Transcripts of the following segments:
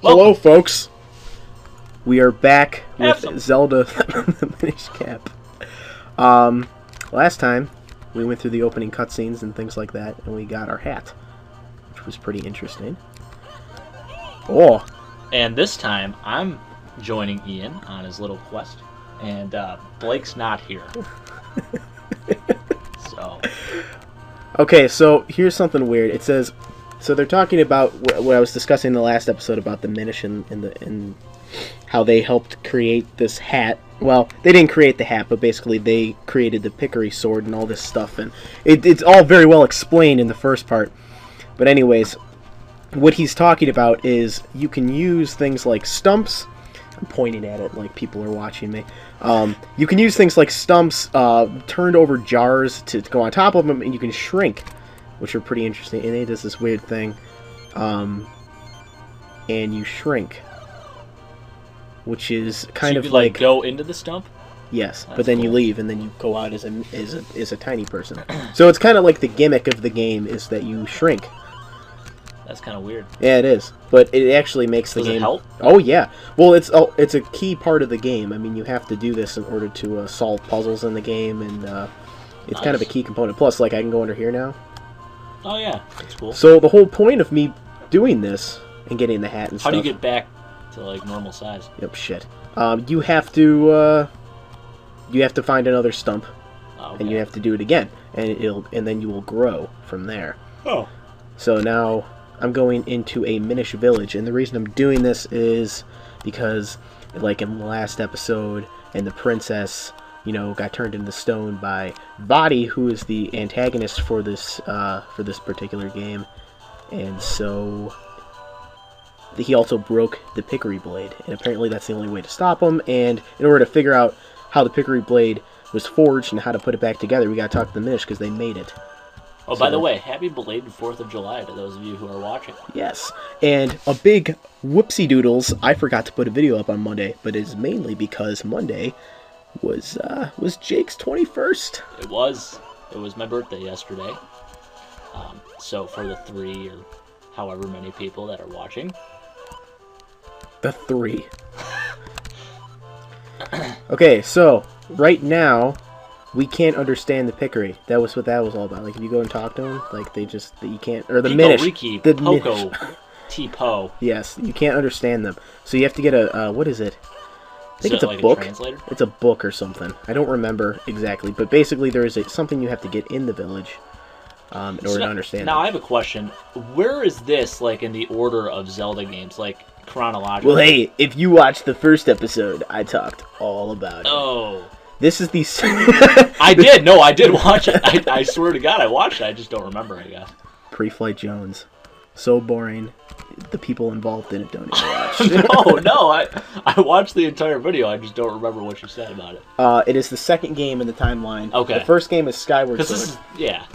Hello, folks. We are back with Zelda the Minish Cap. Last time, we went through the opening cutscenes and things like that, and we got our hat, which was pretty interesting. Oh! And this time, I'm joining Ian on his little quest, and Blake's not here. So... Okay, so here's something weird. It says... So they're talking about what I was discussing in the last episode about the Minish and how they helped create this hat. Well, they didn't create the hat, but basically they created the Pickery sword and all this stuff, and it's all very well explained in the first part. But anyways, what he's talking about is you can use things like stumps. I'm pointing at it like people are watching me. You can use things like stumps, turned over jars to go on top of them, and you can shrink, which are pretty interesting. And it does this weird thing, and you shrink, which is kind so of you like go into the stump. Yes, That's but then cool. you leave, and then you go out as a tiny person. So it's kind of like the gimmick of the game is that you shrink. That's kind of weird. Yeah, it is, but it actually makes the Does game. it help? Oh yeah. Well, it's a key part of the game. I mean, you have to do this in order to solve puzzles in the game, and it's kind of a key component. Plus, like I can go under here now. Oh yeah, that's cool. So the whole point of me doing this and getting the hat and How stuff. do you get back to like normal size? Yep, shit. You have to find another stump, Oh, okay. and you have to do it again, and then you will grow from there. Oh. So now I'm going into a Minish village, and the reason I'm doing this is because, like in the last episode, and the princess, got turned into stone by Vadi, who is the antagonist for this particular game, and so he also broke the Pickery blade, and apparently that's the only way to stop him. And in order to figure out how the Pickery blade was forged and how to put it back together, we gotta talk to the Minish because they made it. Oh, by the way, happy belated 4th of July to those of you who are watching. Yes, and a big whoopsie doodles, I forgot to put a video up on Monday, but it's mainly because Monday was Jake's 21st. It was my birthday yesterday. So for the 3 or however many people that are watching. The 3. Okay, so right now we can't understand the Pickery. That was what that was all about. Like if you go and talk to them, like you can't, or the Minish, Riki, the Poco, Minish. T-Po. Yes, you can't understand them. So you have to get a what is it? I think it's a like book. A translator? It's a book or something. I don't remember exactly, but basically there is something you have to get in the village in order to understand. Now it. I have a question. Where is this like in the order of Zelda games, like chronologically? Well, hey, if you watched the first episode, I talked all about it. Oh. This is the... I did. No, I did watch it. I swear to God, I watched it. I just don't remember, I guess. Preflight Jones. So boring. The people involved in it don't even watch. No. I watched the entire video. I just don't remember what you said about it. It is the second game in the timeline. Okay. The first game is Skyward Sword. This is, yeah.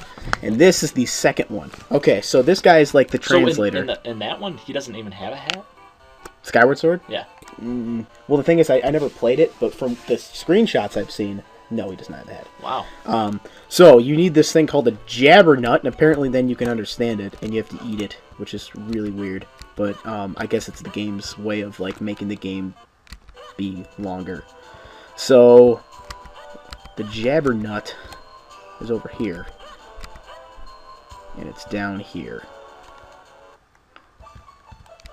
And this is the second one. Okay, so this guy is like the translator. So in that one, he doesn't even have a hat? Skyward Sword? Yeah. Well, the thing is, I never played it, but from the screenshots I've seen, no, he does not have that. Wow. So you need this thing called a Jabbernut, and apparently then you can understand it, and you have to eat it, which is really weird. But I guess it's the game's way of like making the game be longer. So the Jabbernut is over here, and it's down here.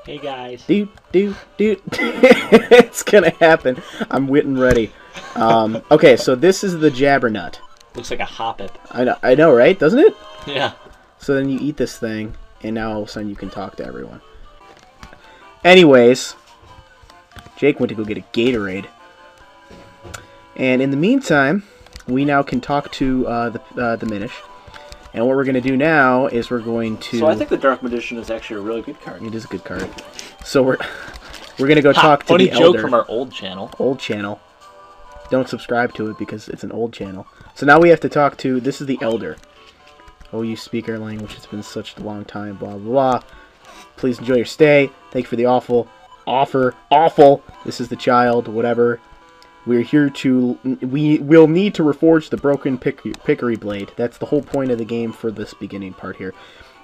Hey guys. Doot. It's gonna happen. I'm wit and ready. Okay, so this is the Jabbernut. Looks like a hoppip. I know, right? Doesn't it? Yeah. So then you eat this thing, and now all of a sudden you can talk to everyone. Anyways, Jake went to go get a Gatorade. And in the meantime, we now can talk to the Minish. And what we're going to do now is we're going to... So I think the Dark Magician is actually a really good card. It is a good card. So we're going to go talk to the Elder. Funny joke from our old channel. Old channel. Don't subscribe to it because it's an old channel. So now we have to talk to... This is the Elder. Oh, you speak our language. It's been such a long time. Blah, blah, blah. Please enjoy your stay. Thank you for the awful. This is the child. Whatever. We're here to... We will need to reforge the broken Pickery blade. That's the whole point of the game for this beginning part here.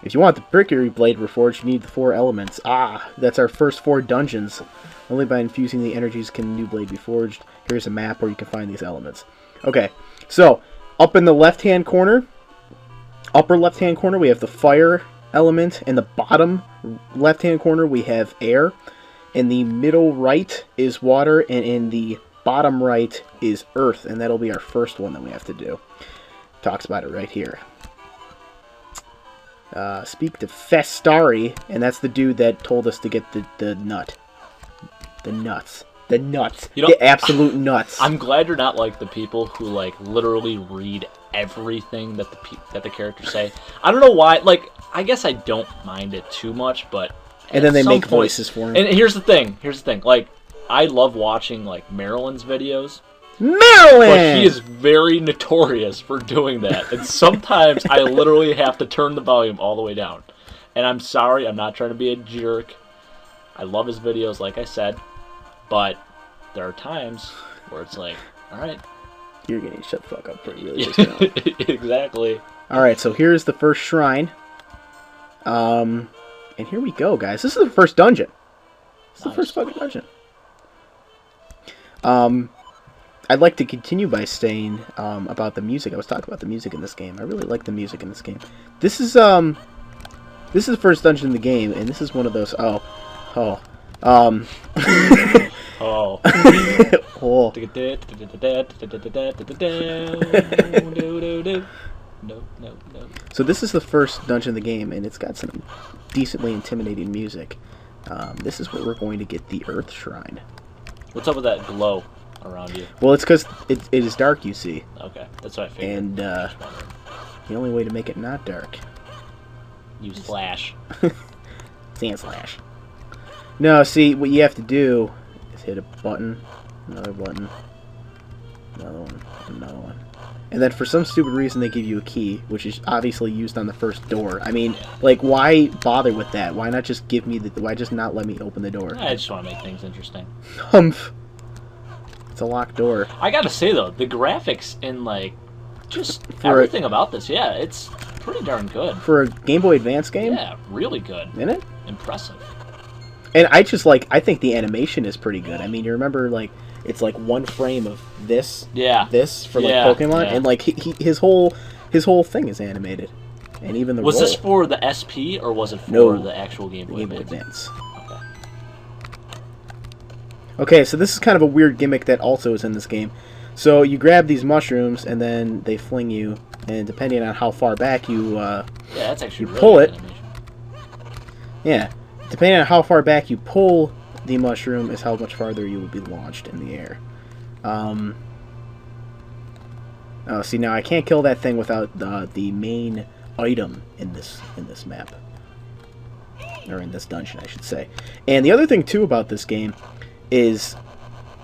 If you want the Mercury Blade reforged, you need the 4 elements. Ah, that's our first 4 dungeons. Only by infusing the energies can new blade be forged. Here's a map where you can find these elements. Okay, so up in the left-hand corner, upper left-hand corner, we have the fire element. In the bottom left-hand corner, we have air. In the middle right is water, and in the bottom right is earth, and that'll be our first one that we have to do. Talks about it right here. Speak to Festari, and that's the dude that told us to get the nut. The nuts. The nuts. You know, the absolute nuts. I'm glad you're not like the people who like literally read everything that the characters say. I don't know why. Like, I guess I don't mind it too much, but and then they make voices for him. And here's the thing. Like, I love watching like Marilyn's videos. Marilyn! But he is very notorious for doing that. And sometimes I literally have to turn the volume all the way down. And I'm sorry, I'm not trying to be a jerk. I love his videos, like I said. But there are times where it's like, alright. You're getting shut the fuck up pretty really just now. Exactly. Alright, so here's the first shrine. And here we go, guys. This is the first dungeon. This is the first fucking dungeon. I'd like to continue by saying about the music. I was talking about the music in this game. I really like the music in this game. This is the first dungeon in the game, and this is one of those. Oh. Oh. Oh. No. So this is the first dungeon in the game, and it's got some decently intimidating music. This is where we're going to get the Earth Shrine. What's up with that glow around you? Well, it's because it is dark, you see. Okay, that's what I figured. And the only way to make it not dark... Use flash. Sand slash. No, see, what you have to do is hit a button, another button, another one, another one. And then for some stupid reason they give you a key, which is obviously used on the first door. I mean, like, why bother with that? Why not just give me why just not let me open the door? I just want to make things interesting. Humph. It's a locked door. I gotta say, though, the graphics and, like, just everything about this, yeah, it's pretty darn good. For a Game Boy Advance game? Yeah, really good. Isn't it? Impressive. And I think the animation is pretty good. I mean, you remember, like, it's like one frame of this, this for like Pokemon, and like his whole thing is animated, and even the was this for the SP or was it for the actual Game Boy Advance? Okay, so this is kind of a weird gimmick that also is in this game. So you grab these mushrooms and then they fling you, and depending on how far back you that's actually you pull it. Yeah, depending on how far back you pull the mushroom is how much farther you will be launched in the air. Oh, see, now I can't kill that thing without the main item in this map. Or in this dungeon, I should say. And the other thing, too, about this game is...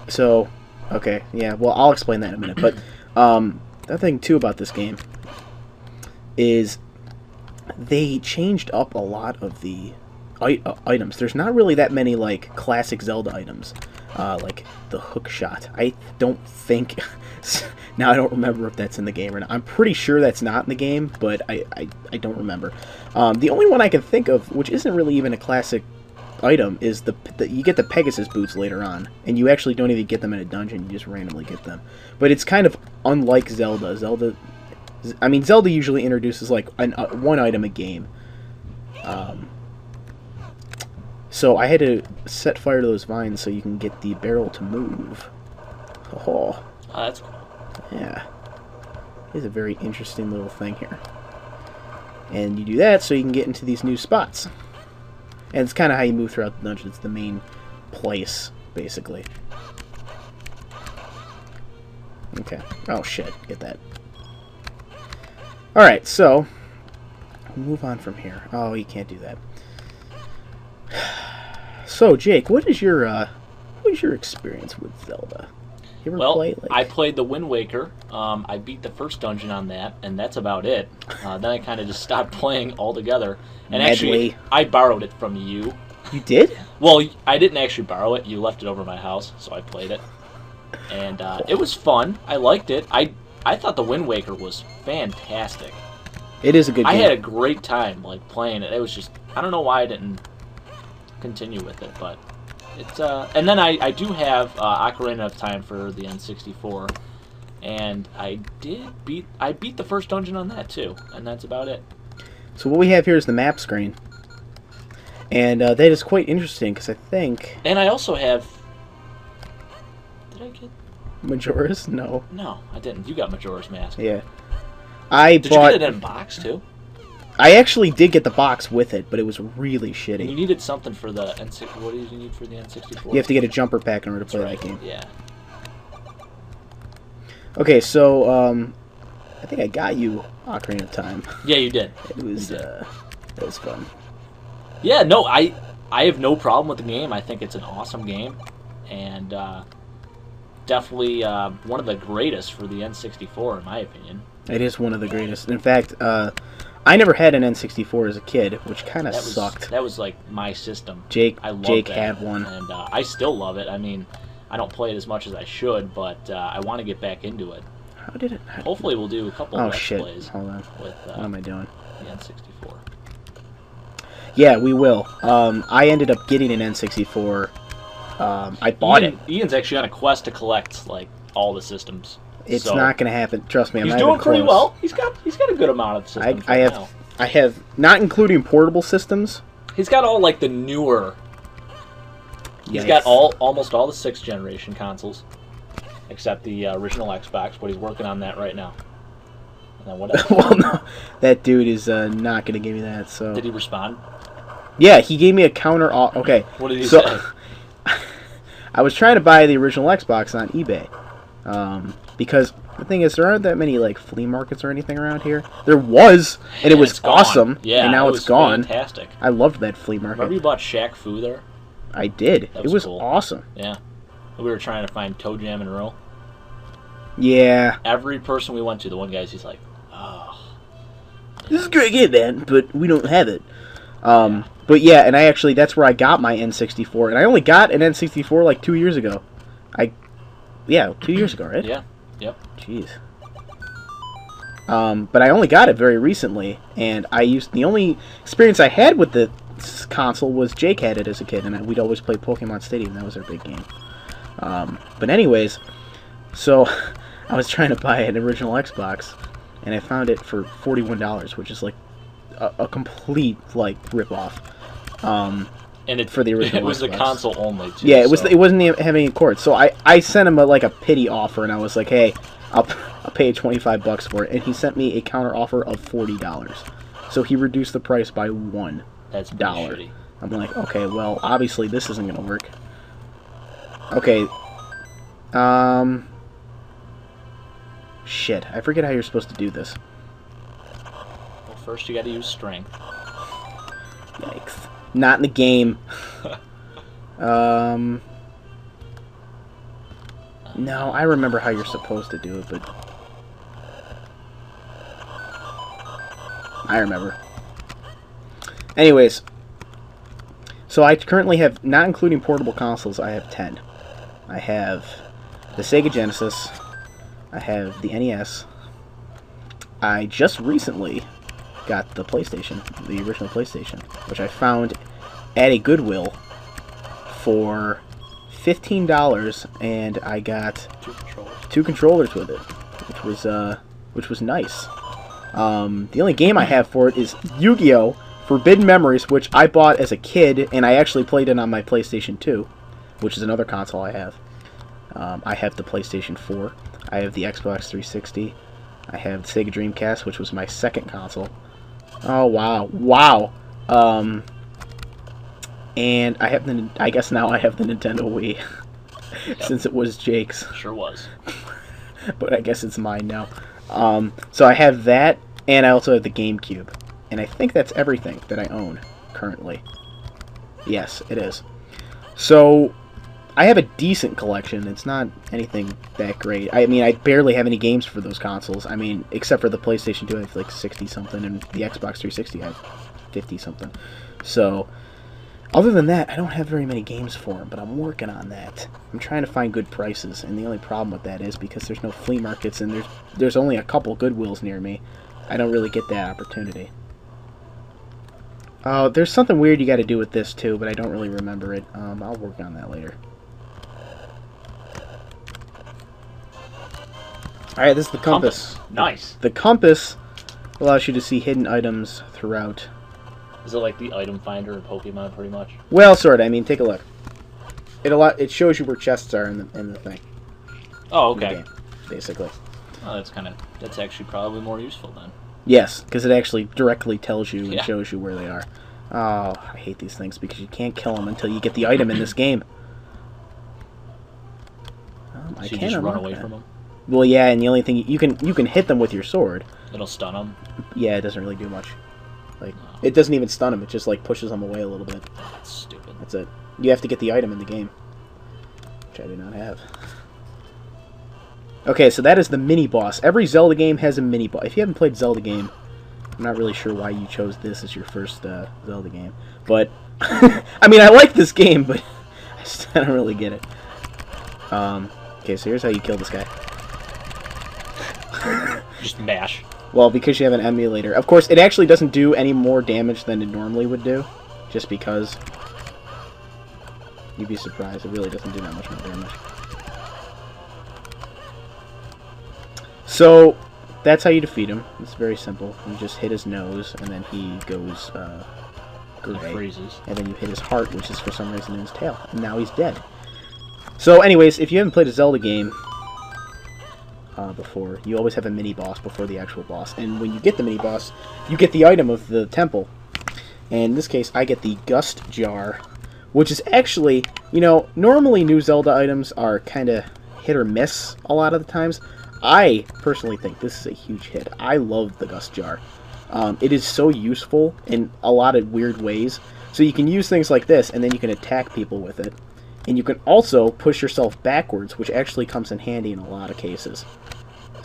So, okay, yeah, well, I'll explain that in a minute. But the other thing, too, about this game is they changed up a lot of the items. There's not really that many like classic Zelda items, like the hook shot. I don't think now I don't remember if that's in the game or not. I'm pretty sure that's not in the game, but I don't remember. The only one I can think of, which isn't really even a classic item, is you get the Pegasus boots later on, and you actually don't even get them in a dungeon. You just randomly get them. But it's kind of unlike Zelda. Zelda usually introduces like one item a game. So I had to set fire to those vines so you can get the barrel to move. Oh, that's cool. Yeah. It's a very interesting little thing here. And you do that so you can get into these new spots. And it's kind of how you move throughout the dungeon. It's the main place, basically. Okay. Oh, shit. Get that. Alright, so... we'll move on from here. Oh, you can't do that. So, Jake, what is your experience with Zelda? You ever play? I played the Wind Waker. I beat the first dungeon on that, and that's about it. Then I kind of just stopped playing altogether. And actually, I borrowed it from you. You did? Well, I didn't actually borrow it. You left it over my house, so I played it. And it was fun. I liked it. I thought the Wind Waker was fantastic. It is a good game. I had a great time like playing it. It was just I don't know why I didn't continue with it, but it's and then I do have Ocarina of Time for the N64, and I beat the first dungeon on that too, and that's about it. So what we have here is the map screen, and that is quite interesting because I think. And I also have. Did I get Majora's? No. No, I didn't. You got Majora's Mask. Yeah. Did you get it in a box too? I actually did get the box with it, but it was really shitty. And you needed something for the N64. What did you need for the N64? You have to get a jumper pack in order to play that game. Yeah. Okay, so I think I got you Ocarina of Time. Yeah, you did. It was fun. Yeah, no, I have no problem with the game. I think it's an awesome game, and definitely one of the greatest for the N64, in my opinion. It is one of the greatest. In fact, I never had an N64 as a kid, which kind of sucked. That was like my system. Jake that. had one, and I still love it. I mean, I don't play it as much as I should, but I want to get back into it. How did it? Hopefully, we'll do a couple of Let's Plays. Hold on. With, what am I doing? The N64. Yeah, we will. I ended up getting an N64. I bought it. Ian's actually on a quest to collect like all the systems. It's not going to happen. Trust me, he's doing pretty well. He's got a good amount of systems. I have not including portable systems. He's got all like the newer. He's got almost all the 6th generation consoles, except the original Xbox. But he's working on that right now. And then what else? Well, no, that dude is not going to give me that. So did he respond? Yeah, he gave me a counter. Okay. What did he say? I was trying to buy the original Xbox on eBay. Because the thing is, there aren't that many like flea markets or anything around here. There was, and it was awesome. Yeah, and now it's gone. Fantastic. I loved that flea market. Remember you bought Shaq Fu there? I did. It was cool. Awesome. Yeah, we were trying to find Toe Jam and Roll. Yeah. Every person we went to, the one guy's he's like, oh, this is a great game, man, but we don't have it. But yeah, and that's where I got my N64, and I only got an N64 like 2 years ago. 2 years ago, right? Yeah. Yep. Jeez. But I only got it very recently, and the only experience I had with the console was Jake had it as a kid, and we'd always play Pokemon Stadium. That was our big game. But anyways, so I was trying to buy an original Xbox, and I found it for $41, which is like a complete like rip-off. And it for the original. It was Xbox. the console only too. Yeah, it was. It wasn't even having any cords. So I sent him a pity offer, and I was like, hey, I'll pay $25 for it, and he sent me a counter offer of $40. So he reduced the price by $1. That's $1. I'm like, okay, well, obviously this isn't gonna work. Okay. Shit, I forget how you're supposed to do this. Well, first you got to use strength. Yikes. Not in the game. No, I remember how you're supposed to do it, but I remember. Anyways, so I currently have, not including portable consoles, I have 10. I have the Sega Genesis. I have the NES. I just recently got the PlayStation, the original PlayStation, which I found at a Goodwill for $15, and I got two controllers with it, which was nice. The only game I have for it is Yu-Gi-Oh! Forbidden Memories, which I bought as a kid, and I actually played it on my PlayStation 2, which is another console I have. I have the PlayStation 4. I have the Xbox 360. I have the Sega Dreamcast, which was my second console. Oh, wow. Wow. And I have I guess now I have the Nintendo Wii. Yep. Since it was Jake's. Sure was. But I guess it's mine now. So I have that, and I also have the GameCube. And I think that's everything that I own currently. Yes, it is. So I have a decent collection. It's not anything that great. I mean, I barely have any games for those consoles. I mean, except for the PlayStation 2, I have like 60-something, and the Xbox 360, I have 50-something. So, other than that, I don't have very many games for them, but I'm working on that. I'm trying to find good prices, and the only problem with that is because there's no flea markets, and there's only a couple Goodwills near me. I don't really get that opportunity. Oh, there's something weird you got to do with this too, but I don't really remember it. I'll work on that later. Alright, this is the compass. Nice. The compass allows you to see hidden items throughout. Is it like the item finder in Pokemon, pretty much? Well, sort of. I mean, take a look. It shows you where chests are in the thing. Oh, okay. In the game, basically. Oh, that's actually probably more useful then. Yes, because it actually directly tells you and shows you where they are. Oh, I hate these things because you can't kill them until you get the item in this game. I So you can't just run away from them? Well, yeah, and the only thing you can hit them with your sword. It'll stun them? Yeah, it doesn't really do much. Like, it doesn't even stun them. It just like pushes them away a little bit. That's stupid. That's it. You have to get the item in the game, which I do not have. Okay, so that is the mini-boss. Every Zelda game has a mini-boss. If you haven't played Zelda game, I'm not really sure why you chose this as your first Zelda game. But, I mean, I like this game, but I don't really get it. Okay, so here's how you kill this guy. Just mash. Well, because you have an emulator. Of course, it actually doesn't do any more damage than it normally would do. Just because. You'd be surprised. It really doesn't do that much more damage. So, that's how you defeat him. It's very simple. You just hit his nose, and then he goes gray. Freezes. And then you hit his heart, which is for some reason in his tail. And now he's dead. So, anyways, if you haven't played a Zelda game before, you always have a mini-boss before the actual boss. And when you get the mini-boss, you get the item of the temple. And in this case, I get the Gust Jar, which is actually, you know, normally new Zelda items are kind of hit or miss a lot of the times. I personally think this is a huge hit. I love the Gust Jar. It is so useful in a lot of weird ways. So you can use things like this, and then you can attack people with it. And you can also push yourself backwards, which actually comes in handy in a lot of cases.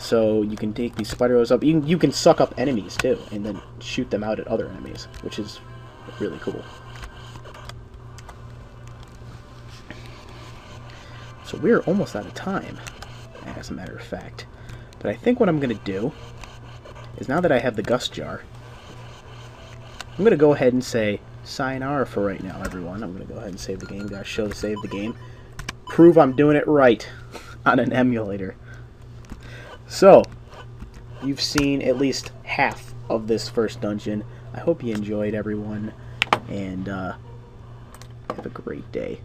So you can take these spiders up. You can suck up enemies, too, and then shoot them out at other enemies, which is really cool. So we're almost out of time, as a matter of fact. But I think what I'm going to do is, now that I have the Gust Jar, I'm going to go ahead and say sayonara for right now, everyone. I'm going to go ahead and save the game. Got to show to save the game. Prove I'm doing it right on an emulator. So, you've seen at least half of this first dungeon. I hope you enjoyed, everyone, and have a great day.